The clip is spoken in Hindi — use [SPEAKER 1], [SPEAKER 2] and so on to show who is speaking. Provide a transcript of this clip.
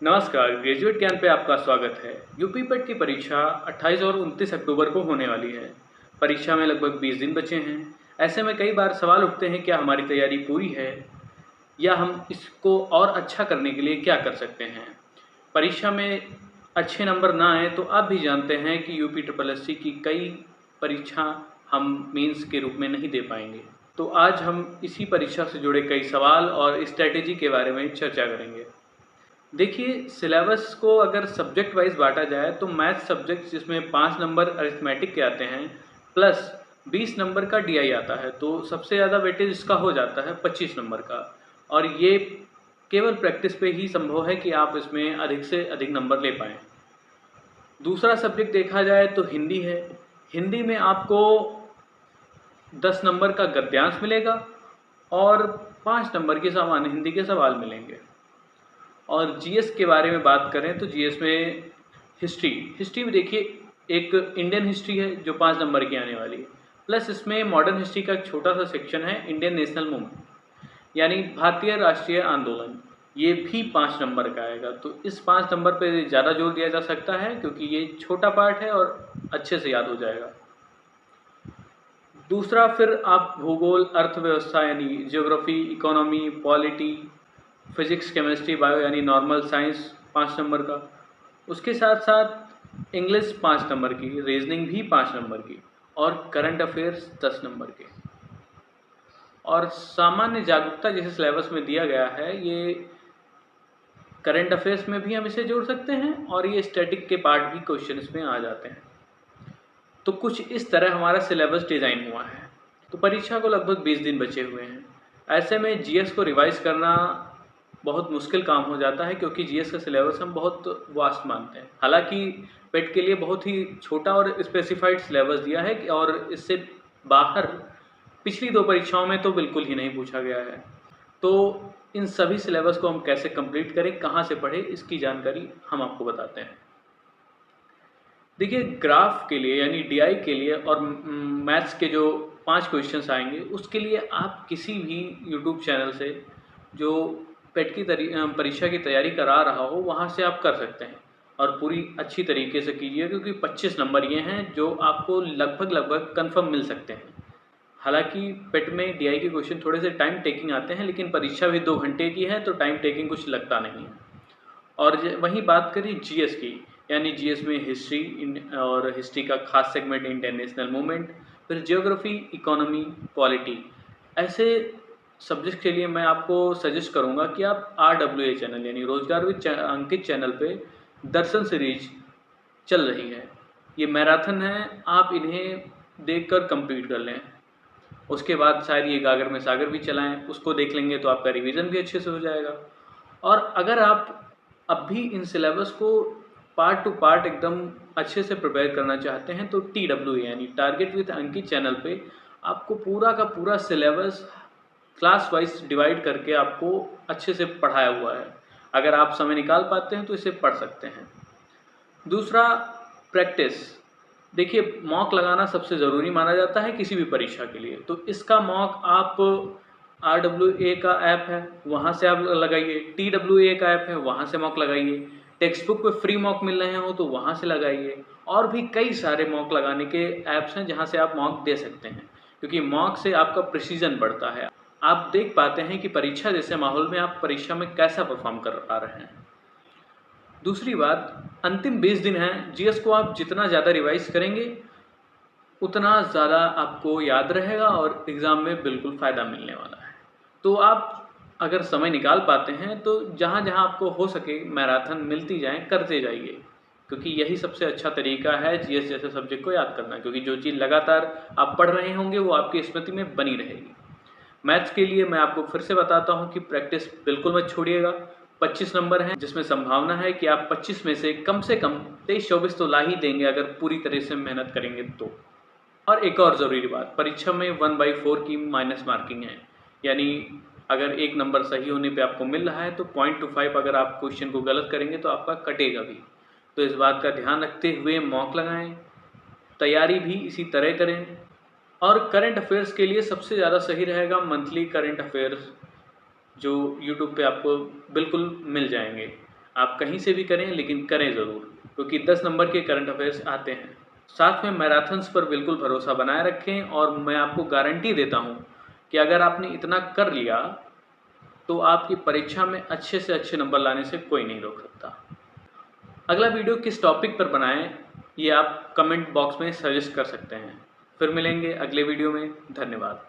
[SPEAKER 1] नमस्कार, ग्रेजुएट ज्ञान पे आपका स्वागत है। यूपी पेट की परीक्षा 28 और 29 अक्टूबर को होने वाली है। परीक्षा में लगभग 20 दिन बचे हैं। ऐसे में कई बार सवाल उठते हैं, क्या हमारी तैयारी पूरी है या हम इसको और अच्छा करने के लिए क्या कर सकते हैं। परीक्षा में अच्छे नंबर ना आए तो आप भी जानते हैं कि यूपी ट्रिपल एससी की कई परीक्षा हम मेंस के रूप में नहीं दे पाएंगे। तो आज हम इसी परीक्षा से जुड़े कई सवाल और स्ट्रैटेजी के बारे में चर्चा करेंगे। देखिए, सिलेबस को अगर सब्जेक्ट वाइज बांटा जाए तो मैथ सब्जेक्ट जिसमें 5 नंबर अरिथमेटिक के आते हैं प्लस 20 नंबर का डीआई आता है, तो सबसे ज़्यादा वेटेज इसका हो जाता है 25 नंबर का। और ये केवल प्रैक्टिस पे ही संभव है कि आप इसमें अधिक से अधिक नंबर ले पाएँ। दूसरा सब्जेक्ट देखा जाए तो हिंदी है। हिंदी में आपको 10 नंबर का गद्यांश मिलेगा और 5 नंबर के सामान्य हिंदी के सवाल मिलेंगे। और जीएस के बारे में बात करें तो जीएस में हिस्ट्री में देखिए, एक इंडियन हिस्ट्री है जो 5 नंबर की आने वाली है, प्लस इसमें मॉडर्न हिस्ट्री का एक छोटा सा सेक्शन है, इंडियन नेशनल मूवमेंट यानी भारतीय राष्ट्रीय आंदोलन, ये भी 5 नंबर का आएगा। तो इस 5 नंबर पे ज़्यादा जोर दिया जा सकता है क्योंकि ये छोटा पार्ट है और अच्छे से याद हो जाएगा। दूसरा फिर आप भूगोल, अर्थव्यवस्था यानी geography, economy, polity, physics, chemistry, bio यानी नॉर्मल साइंस 5 नंबर का। उसके साथ साथ इंग्लिश 5 नंबर की, रीजनिंग भी 5 नंबर की और करंट अफेयर्स 10 नंबर के। और सामान्य जागरूकता जैसे सिलेबस में दिया गया है, ये करंट अफेयर्स में भी हम इसे जोड़ सकते हैं और ये स्टैटिक के पार्ट भी क्वेश्चन इसमें आ जाते हैं। तो कुछ इस तरह हमारा सिलेबस डिज़ाइन हुआ है। तो परीक्षा को लगभग 20 दिन बचे हुए हैं। ऐसे में जीएस को रिवाइज़ करना बहुत मुश्किल काम हो जाता है क्योंकि जीएस का सिलेबस हम बहुत वास्ट मानते हैं। हालांकि पेट के लिए बहुत ही छोटा और स्पेसिफाइड सिलेबस दिया है और इससे बाहर पिछली 2 परीक्षाओं में तो बिल्कुल ही नहीं पूछा गया है। तो इन सभी सिलेबस को हम कैसे कंप्लीट करें, कहाँ से पढ़ें, इसकी जानकारी हम आपको बताते हैं। देखिए, ग्राफ के लिए यानी डीआई के लिए और मैथ्स के जो 5 क्वेश्चंस आएंगे उसके लिए आप किसी भी यूट्यूब चैनल से जो पेट की परीक्षा की तैयारी करा रहा हो वहाँ से आप कर सकते हैं और पूरी अच्छी तरीके से कीजिए क्योंकि 25 नंबर ये हैं जो आपको लगभग कंफर्म मिल सकते हैं। हालांकि पेट में डीआई के क्वेश्चन थोड़े से टाइम टेकिंग आते हैं, लेकिन परीक्षा भी 2 घंटे की है तो टाइम टेकिंग कुछ लगता नहीं है। और वहीं बात करें जीएस की, यानी जीएस में हिस्ट्री और हिस्ट्री का खास सेगमेंट इंडियन नेशनल मूवमेंट, फिर जियोग्राफी, इकोनॉमी, पॉलिटी, ऐसे सब्जेक्ट के लिए मैं आपको सजेस्ट करूंगा कि आप RWA चैनल यानी रोजगार विद अंकित चैनल पे दर्शन सीरीज चल रही है, ये मैराथन है, आप इन्हें देखकर कंप्लीट कर लें। उसके बाद शायद ये गागर में सागर भी चलाएं, उसको देख लेंगे तो आपका रिवीजन भी अच्छे से हो जाएगा। और अगर आप अब भी इन सिलेबस को पार्ट टू पार्ट एकदम अच्छे से प्रिपेयर करना चाहते हैं तो TWA यानी टारगेट विद अंकित चैनल पे आपको पूरा का पूरा सिलेबस क्लास वाइज डिवाइड करके आपको अच्छे से पढ़ाया हुआ है। अगर आप समय निकाल पाते हैं तो इसे पढ़ सकते हैं। दूसरा, प्रैक्टिस। देखिए, मॉक लगाना सबसे ज़रूरी माना जाता है किसी भी परीक्षा के लिए, तो इसका मॉक आप RWA का ऐप है वहाँ से आप लगाइए, TWA का ऐप है वहाँ से मॉक लगाइए, टेक्स्ट बुक पे फ्री मॉक मिल रहे हो तो वहाँ से लगाइए, और भी कई सारे मॉक लगाने के ऐप्स हैं जहाँ से आप मॉक दे सकते हैं क्योंकि मॉक से आपका प्रिसीजन बढ़ता है। आप देख पाते हैं कि परीक्षा जैसे माहौल में आप परीक्षा में कैसा परफॉर्म कर पा रहे हैं। दूसरी बात, अंतिम 20 दिन हैं, जीएस को आप जितना ज़्यादा रिवाइज करेंगे उतना ज़्यादा आपको याद रहेगा और एग्ज़ाम में बिल्कुल फ़ायदा मिलने वाला है। तो आप अगर समय निकाल पाते हैं तो जहाँ जहाँ आपको हो सके मैराथन मिलती जाएँ, करते जाइए, क्योंकि यही सबसे अच्छा तरीका है जीएस जैसे सब्जेक्ट को याद करना, क्योंकि जो चीज़ लगातार आप पढ़ रहे होंगे वो आपकी स्मृति में बनी रहेगी। मैथ्स के लिए मैं आपको फिर से बताता हूँ कि प्रैक्टिस बिल्कुल मत छोड़िएगा। 25 नंबर हैं जिसमें संभावना है कि आप 25 में से कम 23-24 तो ला ही देंगे अगर पूरी तरह से मेहनत करेंगे तो। और एक और ज़रूरी बात, परीक्षा में 1/4 की माइनस मार्किंग है, यानी अगर एक नंबर सही होने पे आपको मिल रहा है तो 0.25 अगर आप क्वेश्चन को गलत करेंगे तो आपका कटेगा भी। तो इस बात का ध्यान रखते हुए मॉक लगाएं, तैयारी भी इसी तरह करें। और करंट अफेयर्स के लिए सबसे ज़्यादा सही रहेगा मंथली करंट अफेयर्स, जो यूट्यूब पे आपको बिल्कुल मिल जाएंगे। आप कहीं से भी करें, लेकिन करें ज़रूर, क्योंकि 10 नंबर के करंट अफेयर्स आते हैं। साथ में मैराथन्स पर बिल्कुल भरोसा बनाए रखें, और मैं आपको गारंटी देता हूँ कि अगर आपने इतना कर लिया तो आपकी परीक्षा में अच्छे से अच्छे नंबर लाने से कोई नहीं रोक सकता। अगला वीडियो किस टॉपिक पर बनाएं, ये आप कमेंट बॉक्स में सजेस्ट कर सकते हैं। फिर मिलेंगे अगले वीडियो में। धन्यवाद।